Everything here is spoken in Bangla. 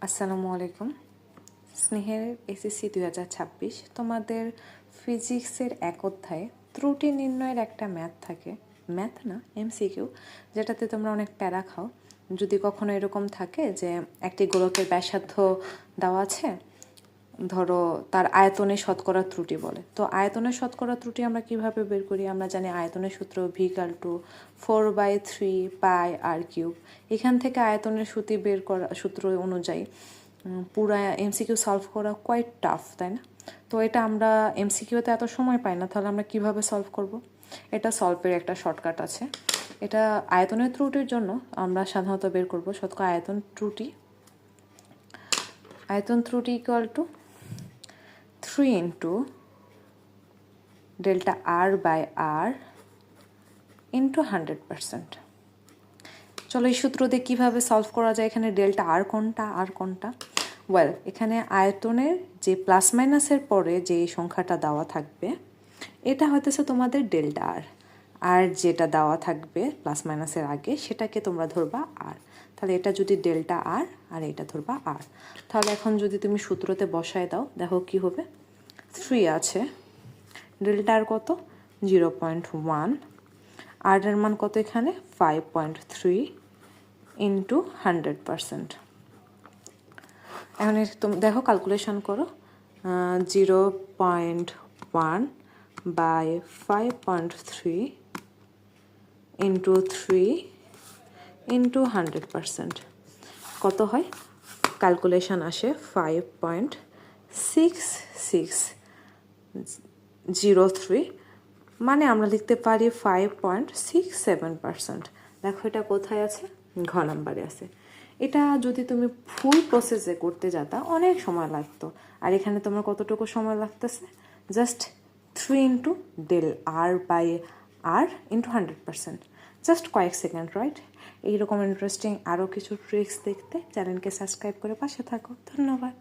আসসালামু আলাইকুম। স্নেহের এসএসসি 2026 তোমাদের ফিজিক্সের এক অধ্যায়ে ত্রুটি নির্ণয়ের একটা ম্যাথ থাকে, ম্যাথ না এমসিকিউ, যেটাতে তোমরা অনেক প্যারা খাও। যদি কখনো এরকম থাকে যে একটি গোলকের ব্যাসার্ধ দেওয়া আছে, ধরো তার আয়তনে শতকরা ত্রুটি বলে, তো আয়তনের শতকরা ত্রুটি আমরা কিভাবে বের করি? আমরা জানি আয়তনের সূত্র v=4/3 পাই আর কিউব। এখান থেকে আয়তনের সূত্র অনুযায়ী পুরা এমসিকিউ সলভ করা কোয়াইট টাফ, তাই না? তো এটা আমরা এমসিকিউতে এত সময় পাই না, তাহলে আমরা কিভাবে সলভ করব? এটা সলভের একটা শর্টকাট আছে। এটা আয়তনের ত্রুটির জন্য আমরা সাধারণত বের করব শতকরা আয়তন ত্রুটি equal to 3 into delta r/r into 100%। চলো এই সূত্র দিয়ে কীভাবে সলভ করা যায়। এখানে ডেল্টা আর কোনটা? ওয়েল, এখানে আয়তনের যে প্লাস মাইনাসের পরে যে সংখ্যাটা দেওয়া থাকবে এটা হইতেছে তোমাদের ডেল্টা আর যেটা দেওয়া থাকবে প্লাস মাইনাসের আগে সেটাকে তোমরা ধরবা আর। তাহলে এটা যদি ডেল্টা আর এটা ধরবা আর, তাহলে এখন যদি তুমি সূত্রতে বসায় দাও, দেখো কি হবে। 3 আছে, ডেল্টা আর কত? 0.1, আর এর মান কত এখানে? 5.3 ইন্টু 100%। এখন তুমি দেখো, ক্যালকুলেশন করো। 0.1 বাই 5.3 ইন্টু 3 ইন্টু 100% কত হয়? ক্যালকুলেশন আসে 5.6603, মানে আমরা লিখতে পারি 5.67%। দেখো এটা কোথায় আছে? ঘ নাম্বারে আছে। এটা যদি তুমি ফুল প্রসেসে করতে যেতা অনেক সময় লাগতো, আর এখানে তোমার কতটুকু সময় লাগতেছে? Just 3 into del r/r into 100%, just কয়েক সেকেন্ড, রাইট? এইরকম ইন্টারেস্টিং আরও কিছু ট্রিক্স দেখতে চ্যানেলকে সাবস্ক্রাইব করে পাশে থাকো। ধন্যবাদ।